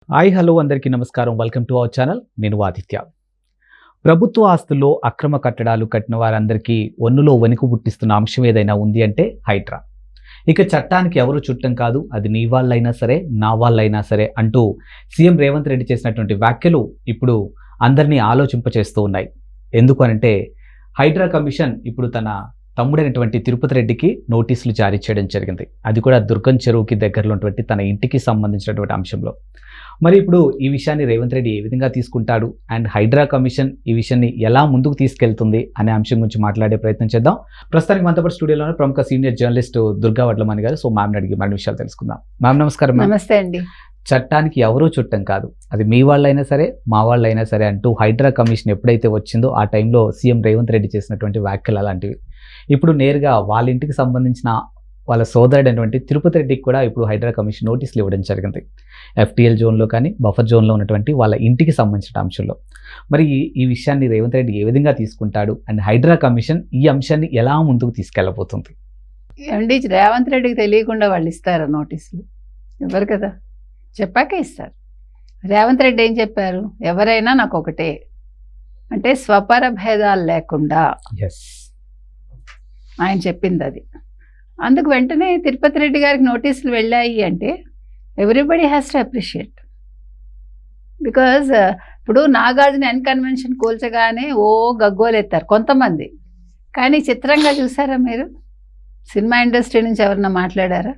Hi hello అందరికీ నమస్కారం. Welcome to our channel. నేను ఆదిత్య. ప్రభుత్వ ఆస్తుల్లో అక్రమ కట్టడాలు కట్టిన వారందరికీ ఒన్నులో వణుకు పుట్టిస్తున్న అంశం ఏదైనా ఉంది అంటే హైడ్రా. ఇక చట్టానికి ఎవరు చుట్టం కాదు, అది నీ వాళ్ళైనా సరే నా వాళ్ళైనా సరే అంటూ సీఎం రేవంత్ రెడ్డి చేసినటువంటి వ్యాఖ్యలు ఇప్పుడు అందరినీ ఆలోచింపచేస్తూ ఉన్నాయి. ఎందుకు అనంటే హైడ్రా కమిషన్ ఇప్పుడు తన తమ్ముడైనటువంటి తిరుపతి రెడ్డికి నోటీసులు జారీ చేయడం జరిగింది. అది కూడా దుర్గం చెరువుకి దగ్గరలో ఉన్నటువంటి తన ఇంటికి సంబంధించినటువంటి అంశంలో. మరి ఇప్పుడు ఈ విషయాన్ని రేవంత్ రెడ్డి ఏ విధంగా తీసుకుంటాడు అండ్ హైడ్రా కమిషన్ ఈ విషయాన్ని ఎలా ముందుకు తీసుకెళ్తుంది అనే అంశం గురించి మాట్లాడే ప్రయత్నం చేద్దాం. ప్రస్తుతానికి మనతో పాటు స్టూడియోలోనే ప్రముఖ సీనియర్ జర్నలిస్ట్ దుర్గా వడ్లమణి గారు. సో మ్యామ్ని అడిగి మరిన్ని విషయాలు తెలుసుకుందాం. మ్యామ్ నమస్కారం. నమస్తే అండి. చట్టానికి ఎవరూ చుట్టం కాదు, అది మీ వాళ్ళైనా సరే మా వాళ్ళైనా సరే అంటూ హైడ్రా కమిషన్ ఎప్పుడైతే వచ్చిందో ఆ టైంలో సీఎం రేవంత్ రెడ్డి చేసినటువంటి వ్యాఖ్యలు అలాంటివి. ఇప్పుడు నేరుగా వాళ్ళ ఇంటికి సంబంధించిన వాళ్ళ సోదరుడైనటువంటి తిరుపతి రెడ్డికి కూడా ఇప్పుడు హైడ్రా కమిషన్ నోటీసులు ఇవ్వడం జరిగింది. FTL జోన్లో కానీ బఫర్ జోన్లో ఉన్నటువంటి వాళ్ళ ఇంటికి సంబంధించిన అంశంలో. మరి ఈ విషయాన్ని రేవంత్ రెడ్డి ఏ విధంగా తీసుకుంటాడు అండ్ హైడ్రా కమిషన్ ఈ అంశాన్ని ఎలా ముందుకు తీసుకెళ్ళబోతుంది? అండి, రేవంత్ రెడ్డికి తెలియకుండా వాళ్ళు ఇస్తారా నోటీసులు? ఎవరు కదా, చెప్పాకే ఇస్తారు. రేవంత్ రెడ్డి ఏం చెప్పారు? ఎవరైనా నాకు ఒకటే అంటే స్వపర భేదాలు లేకుండా ఆయన చెప్పింది అది. అందుకు వెంటనే తిరుపతి రెడ్డి గారికి నోటీసులు వెళ్ళాయి అంటే everybody has to appreciate. Because ఇప్పుడు నాగార్జున కన్వెన్షన్ కూల్చగానే గగ్గోలెత్తారు కొంతమంది. కానీ చిత్రంగా చూసారా మీరు? సినిమా ఇండస్ట్రీ నుంచి ఎవరైనా మాట్లాడారా?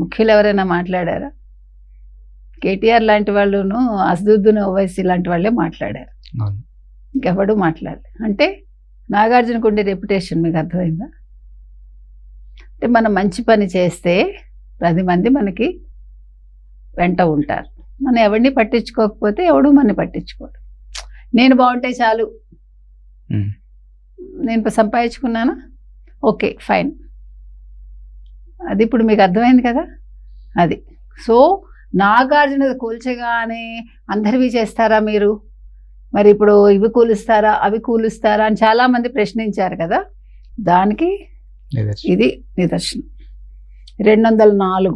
ముఖ్యులు ఎవరైనా మాట్లాడారా? కేటీఆర్ లాంటి వాళ్ళును, అసదుద్దీన్ ఓవైసీ లాంటి వాళ్ళే మాట్లాడారు, ఇంకెవడు మాట్లాడలేదు. అంటే నాగార్జునకు ఉండే రెప్యుటేషన్ మీకు అర్థమైందా? అంటే మనం మంచి పని చేస్తే 10 మంది మనకి వెంట ఉంటారు. మనం ఎవరిని పట్టించుకోకపోతే ఎవడు మనని పట్టించుకోడు. నేను బాగుంటే చాలు, నేను సంపాదించుకున్నానా, ఓకే ఫైన్. అది ఇప్పుడు మీకు అర్థమైంది కదా. అది సో నాగార్జున కూల్చగానే అందరివి చేస్తారా మీరు? మరి ఇప్పుడు ఇవి కూలుస్తారా అవి కూలుస్తారా అని చాలామంది ప్రశ్నించారు కదా. దానికి ఇది నిదర్శనం. 204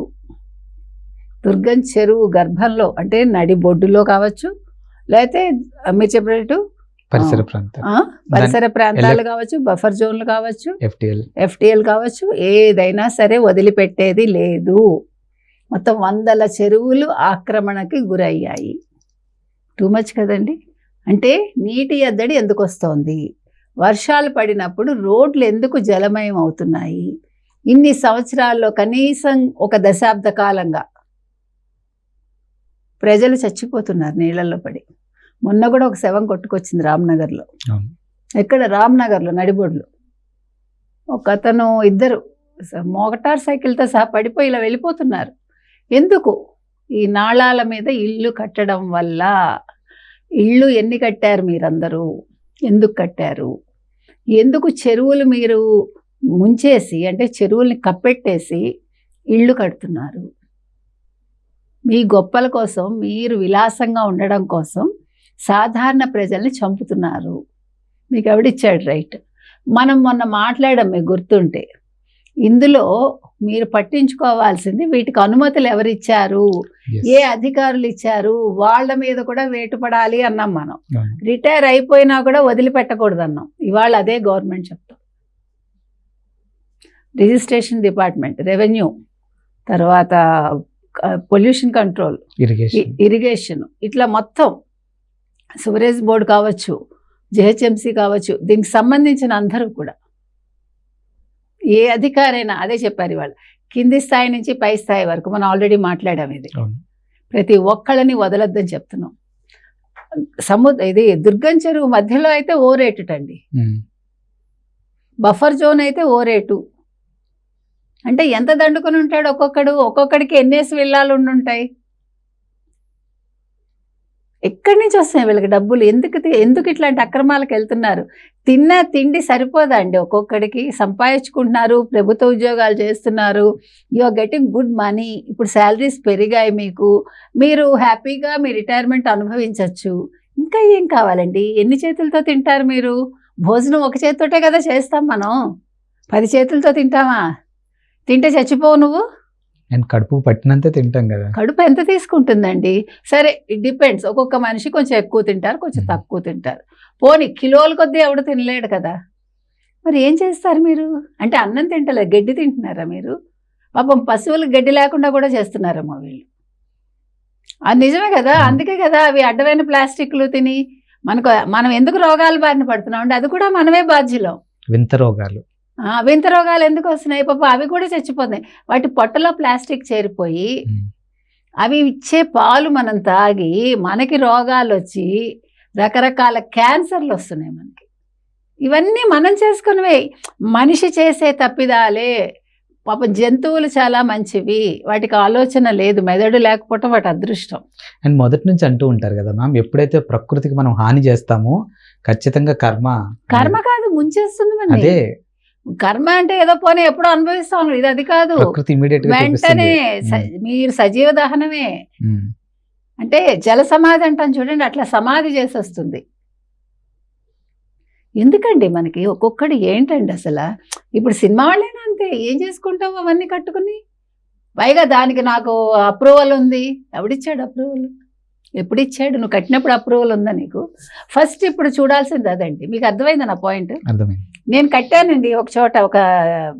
దుర్గం చెరువు గర్భంలో అంటే నడి బొడ్డులో కావచ్చు, లేకపోతే మీరు చెప్పినట్టు పరిసర ప్రాంతాలు కావచ్చు, బఫర్ జోన్లు కావచ్చు, FTL కావచ్చు, ఏదైనా సరే వదిలిపెట్టేది లేదు. మొత్తం 100 చెరువులు ఆక్రమణకి గురయ్యాయి. టూ మచ్ కదండి. అంటే నీటి ఎద్దడి ఎందుకు వస్తోంది? వర్షాలు పడినప్పుడు రోడ్లు ఎందుకు జలమయం అవుతున్నాయి? ఇన్ని సంవత్సరాల్లో కనీసం 1 దశాబ్ద కాలంగా ప్రజలు చచ్చిపోతున్నారు నీళ్ళల్లో పడి. మొన్న కూడా ఒక శవం కొట్టుకొచ్చింది రామ్నగర్లో. ఎక్కడ? రామ్నగర్లో నడిబొడ్లు. ఒక అతను, 2 మోటార్ సైకిల్తో సహా పడిపోయి ఇలా వెళ్ళిపోతున్నారు. ఎందుకు? ఈ నాళాల మీద ఇల్లు కట్టడం వల్ల. ఇళ్ళు ఎన్ని కట్టారు మీరందరూ? ఎందుకు కట్టారు? ఎందుకు చెరువులు మీరు ముంచేసి అంటే చెరువుల్ని కప్పెట్టేసి ఇళ్ళు కడుతున్నారు? మీ గొప్పల కోసం, మీరు విలాసంగా ఉండడం కోసం సాధారణ ప్రజల్ని చంపుతున్నారు. మీకు ఎవడిచ్చాడు రైట్? మనం మొన్న మాట్లాడాం, మీకు గుర్తుంటే. ఇందులో మీరు పట్టించుకోవాల్సింది వీటికి అనుమతులు ఎవరిచ్చారు, ఏ అధికారులు ఇచ్చారు, వాళ్ళ మీద కూడా వేటు పడాలి అన్నాం మనం. రిటైర్ అయిపోయినా కూడా వదిలిపెట్టకూడదు అన్నాం. ఇవాళ అదే గవర్నమెంట్ చెప్తాం. రిజిస్ట్రేషన్ డిపార్ట్మెంట్, రెవెన్యూ, తర్వాత పొల్యూషన్ కంట్రోల్, ఇరిగేషన్, ఇట్లా మొత్తం సివరేజ్ బోర్డు కావచ్చు, GHMC కావచ్చు, దీనికి సంబంధించిన అందరూ కూడా ఏ అధికారైనా అదే చెప్పారు. ఇవాళ కింది స్థాయి నుంచి పై స్థాయి వరకు మనం ఆల్రెడీ మాట్లాడాం. ఇది ప్రతి ఒక్కళ్ళని వదలొద్దని చెప్తున్నాం. ఇది దుర్గం చెరువు మధ్యలో అయితే ఓ రేటు అండి, బఫర్ జోన్ అయితే ఓ రేటు. అంటే ఎంత దండుకొని ఉంటాడు ఒక్కొక్కడికి ఎన్నేసి విల్లాలు ఉండుంటాయి. ఎక్కడి నుంచి వస్తాయి వీళ్ళకి డబ్బులు? ఎందుకు ఇట్లాంటి అక్రమాలకు వెళ్తున్నారు? తిన్న తిండి సరిపోదా అండి? ఒక్కొక్కడికి సంపాదించుకుంటున్నారు, ప్రభుత్వ ఉద్యోగాలు చేస్తున్నారు, you are getting good money. ఇప్పుడు శాలరీస్ పెరిగాయి, మీరు హ్యాపీగా మీ రిటైర్మెంట్ అనుభవించవచ్చు. ఇంకా ఏం కావాలండి? ఎన్ని చేతులతో తింటారు మీరు? భోజనం ఒక చేతితోటే కదా చేస్తాం మనం, 10 చేతులతో తింటామా? తింటే చచ్చిపోవు నువ్వు. అండ్ కడుపు పట్టినంతే తింటాం కదా. కడుపు ఎంత తీసుకుంటుందండి? సరే, ఇట్ డిపెండ్స్. ఒక్కొక్క మనిషి కొంచెం ఎక్కువ తింటారు, కొంచెం తక్కువ తింటారు. పోనీ కిలోల కొద్దీ ఎవడు తినలేడు కదా. మరి ఏం చేస్తారు మీరు? అంటే అన్నం తింటలేదు, గడ్డి తింటున్నారా మీరు? పాపం పశువులకు గడ్డి లేకుండా కూడా చేస్తున్నారేమో వీళ్ళు. అది నిజమే కదా. అందుకే కదా అవి అడ్డమైన ప్లాస్టిక్లు తిని మనం ఎందుకు రోగాలు బారిన పడుతున్నాం అంటే అది కూడా మనమే బాధ్యులం. వింత రోగాలు వింత రోగాలు ఎందుకు వస్తున్నాయి? పాప అవి కూడా చచ్చిపోతున్నాయి. వాటి పొట్టలో ప్లాస్టిక్ చేరిపోయి అవి ఇచ్చే పాలు మనం తాగి మనకి రోగాలు వచ్చి రకరకాల క్యాన్సర్లు వస్తున్నాయి మనకి. ఇవన్నీ మనం చేసుకునేవే. మనిషి చేసే తప్పిదాలే. పాపం జంతువులు చాలా మంచివి, వాటికి ఆలోచన లేదు, మెదడు లేకపోవటం వాటి అదృష్టం. అండ్ మొదటి నుంచి అంటూ ఉంటారు కదా మ్యామ్, ఎప్పుడైతే ప్రకృతికి మనం హాని చేస్తామో ఖచ్చితంగా కర్మ కాదు ముంచేస్తుంది మన. అదే కర్మ అంటే ఏదో పోనీ ఎప్పుడో అనుభవిస్తాం, ఇది అది కాదు. ప్రకృతి ఇమీడియట్ గా వెంటనే మీరు సజీవ దహనమే. అంటే జల సమాధి అంటాం చూడండి, అట్లా సమాధి చేసేస్తుంది. ఎందుకండి మనకి ఒక్కొక్కటి ఏంటండి అసలు? ఇప్పుడు సినిమా వాళ్ళైనా అంతే, ఏం చేసుకుంటావు అవన్నీ కట్టుకుని. పైగా దానికి నాకు అప్రూవల్ ఉంది. ఎవడిచ్చాడు అప్రూవల్? ఎప్పుడు ఇచ్చాడు? నువ్వు కట్టినప్పుడు అప్రూవల్ ఉందా నీకు? ఫస్ట్ ఇప్పుడు చూడాల్సింది అదండి. మీకు అర్థమైందా నా పాయింట్? అర్థమైంది. నేను కట్టానండి ఒక చోట ఒక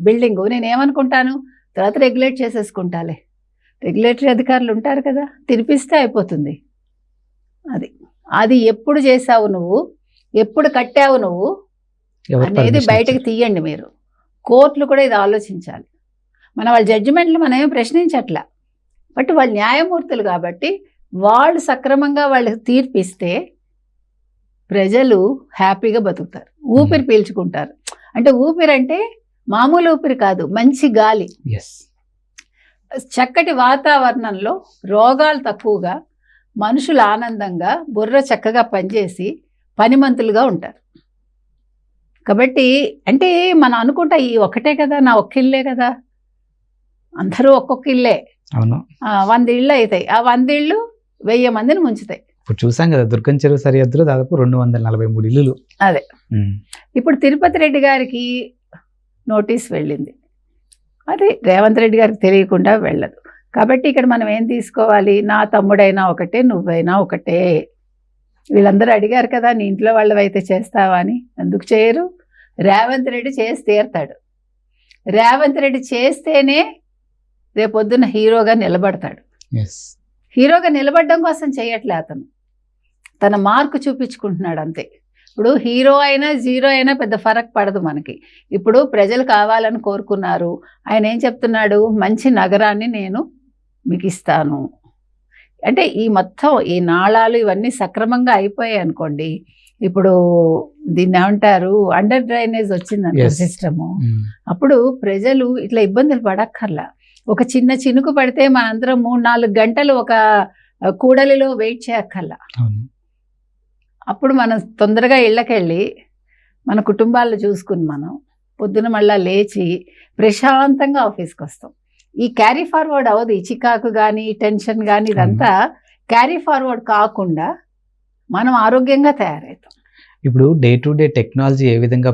బిల్డింగు, నేను ఏమనుకుంటాను తర్వాత రెగ్యులేట్ చేసేసుకుంటాలే. రెగ్యులేటరీ అధికారులు ఉంటారు కదా, తినిపిస్తే అయిపోతుంది. అది ఎప్పుడు చేసావు నువ్వు, ఎప్పుడు కట్టావు నువ్వు అనేది బయటకు తీయండి మీరు. కోర్టులు కూడా ఇది ఆలోచించాలి. వాళ్ళ జడ్జిమెంట్లు మనం ఏమి ప్రశ్నించట్లా, బట్ వాళ్ళు న్యాయమూర్తులు కాబట్టి వాళ్ళు సక్రమంగా వాళ్ళకి తీర్పిస్తే ప్రజలు హ్యాపీగా బతుకుతారు, ఊపిరి పీల్చుకుంటారు. అంటే ఊపిరి అంటే మామూలు ఊపిరి కాదు, మంచి గాలి, చక్కటి వాతావరణంలో రోగాలు తక్కువగా, మనుషులు ఆనందంగా బుర్ర చక్కగా పనిచేసి పనిమంతులుగా ఉంటారు. కాబట్టి అంటే మనం అనుకుంటా ఈ ఒక్కటే కదా, నా ఒక్క ఇల్లే కదా, అందరూ ఒక్కొక్క ఇల్లే. అవును, 100 ఇళ్ళు అవుతాయి. ఆ 100 ఇళ్ళు 1000 మందిని ముంచుతాయి. ఇప్పుడు చూసాం కదా దుర్గం చెరువు సరిహద్దులో దాదాపు 243 ఇల్లులు. అదే ఇప్పుడు తిరుపతి రెడ్డి గారికి నోటీస్ వెళ్ళింది, అది రేవంత్ రెడ్డి గారికి తెలియకుండా వెళ్ళదు. కాబట్టి ఇక్కడ మనం ఏం తీసుకోవాలి? నా తమ్ముడైనా ఒకటే, నువ్వైనా ఒకటే. వీళ్ళందరూ అడిగారు కదా నీ ఇంట్లో వాళ్ళవైతే చేస్తావా అని. ఎందుకు చేయరు? రేవంత్ రెడ్డి చేసి తీరుతాడు. రేవంత్ రెడ్డి చేస్తేనే రేపొద్దున హీరోగా నిలబడతాడు. హీరోగా నిలబడడం కోసం చేయట్లే అతను, తన మార్కు చూపించుకుంటున్నాడు అంతే. ఇప్పుడు హీరో అయినా జీరో అయినా పెద్ద ఫరక్ పడదు మనకి. ఇప్పుడు ప్రజలు కావాలని కోరుకున్నారు. ఆయన ఏం చెప్తున్నాడు? మంచి నగరాన్ని నేను మీకు ఇస్తాను అంటే ఈ మొత్తం ఈ నాళాలు ఇవన్నీ సక్రమంగా అయిపోయాయి అనుకోండి. ఇప్పుడు దీన్ని ఏమంటారు, అండర్ డ్రైనేజ్ వచ్చిందనుకో సిస్టము, అప్పుడు ప్రజలు ఇట్లా ఇబ్బందులు పడక్కర్లా. ఒక చిన్న చినుకు పడితే మనందరం 3-4 గంటలు ఒక కూడలిలో వెయిట్ చేయక్కర్లా. అప్పుడు మనం తొందరగా ఇళ్ళకెళ్ళి మన కుటుంబాలను చూసుకుని మనం పొద్దున మళ్ళీ లేచి ప్రశాంతంగా ఆఫీస్కి వస్తాం. ఈ క్యారీ ఫార్వర్డ్ అవ్వదు. ఈ చికాకు కానీ టెన్షన్ కానీ ఇదంతా క్యారీ ఫార్వర్డ్ కాకుండా మనం ఆరోగ్యంగా తయారవుతాం. ఇప్పుడు డే టు డే టెక్నాలజీ ఏ విధంగా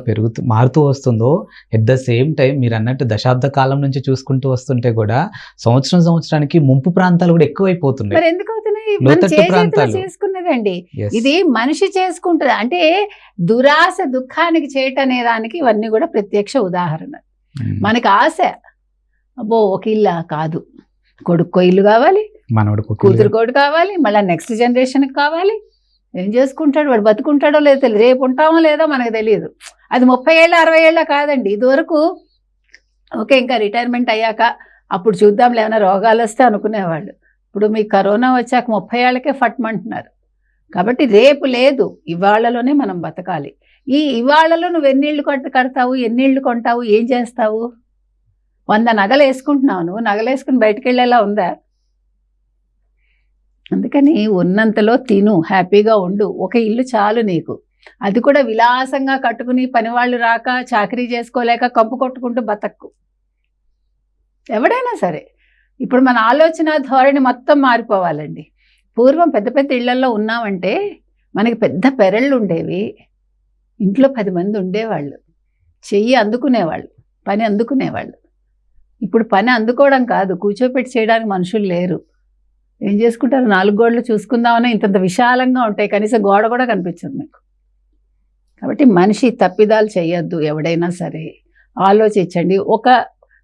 మారుతూ వస్తుందో, ఎట్ ద సేమ్ టైం మీరు అన్నట్టు దశాబ్ద కాలం నుంచి చూసుకుంటూ వస్తుంటే కూడా సంవత్సరానికి ముంపు ప్రాంతాలు కూడా ఎక్కువైపోతున్నాయి. మరి ఎందుకు అవుతున్నాయి? చేసుకున్నదండి ఇది, మనిషి చేసుకుంటుంది. అంటే దురాశ దుఃఖానికి చేయటనే దానికి ఇవన్నీ కూడా ప్రత్యక్ష ఉదాహరణ. మనకి ఆశ, అబ్బో ఒక ఇల్లా కాదు, కొడుకో ఇల్లు కావాలి, కూతురుకోడు కావాలి, మళ్ళీ నెక్స్ట్ జనరేషన్కి కావాలి. ఏం చేసుకుంటాడు వాడు? బతుకుంటాడో లేదో తెలియదు, రేపు ఉంటామో లేదో మనకు తెలియదు. అది 30 ఏళ్ళ 60 ఏళ్ళ కాదండి. ఇదివరకు ఓకే ఇంకా రిటైర్మెంట్ అయ్యాక అప్పుడు చూద్దాంలే ఏమైనా రోగాలు వస్తే అనుకునేవాళ్ళు. ఇప్పుడు మీకు కరోనా వచ్చాక 30 ఏళ్ళకే ఫట్మంటున్నారు. కాబట్టి రేపు లేదు, ఇవాళలోనే మనం బతకాలి. ఈ ఇవాళలో నువ్వు ఎన్నిళ్ళు కడతావు, ఎన్నిళ్ళు కొంటావు, ఏం చేస్తావు? 100 నగలు వేసుకుంటున్నావు, నువ్వు నగలు వేసుకుని బయటకు వెళ్ళేలా ఉందా? అందుకని ఉన్నంతలో తిను, హ్యాపీగా ఉండు. ఒక ఇల్లు చాలు నీకు. అది కూడా విలాసంగా కట్టుకుని పనివాళ్ళు రాక చాకరీ చేసుకోలేక కంపు కొట్టుకుంటూ బతక్కు. ఎవడైనా సరే ఇప్పుడు మన ఆలోచన ధోరణి మొత్తం మారిపోవాలండి. పూర్వం పెద్ద పెద్ద ఇళ్లలో ఉన్నామంటే మనకి పెద్ద పెరళ్ళు ఉండేవి, ఇంట్లో 10 మంది ఉండేవాళ్ళు, చెయ్యి అందుకునేవాళ్ళు, పని అందుకునేవాళ్ళు. ఇప్పుడు పని అందుకోవడం కాదు, కూర్చోపెట్టి చేయడానికి మనుషులు లేరు. ఏం చేసుకుంటారు, 4 గోడలు చూసుకుందామని ఇంతంత విశాలంగా ఉంటాయి, కనీసం గోడ కూడా కనిపించదు మీకు. కాబట్టి మనిషి తప్పిదాలు చేయొద్దు. ఎవడైనా సరే ఆలోచించండి. ఒక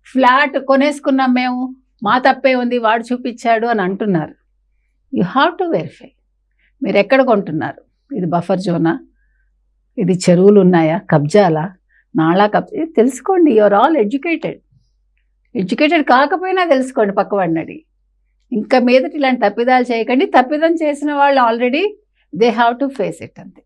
ఫ్లాట్ కొనేసుకున్నాం మేము, మా తప్పే ఉంది, వాడు చూపించాడు అని అంటున్నారు. You have to verify. మీరు ఎక్కడ కొంటున్నారు? ఇది బఫర్ జోనా, ఇది చెరువులు ఉన్నాయా, కబ్జాలా, నాళా కబ్జా, ఇది తెలుసుకోండి. యూఆర్ ఆల్ ఎడ్యుకేటెడ్ కాకపోయినా తెలుసుకోండి పక్కవాడిని అడిగి. ఇంకా మీదట ఇలాంటి తప్పిదాలు చేయకండి. తప్పిదం చేసిన వాళ్ళు already they have to face it అంతే.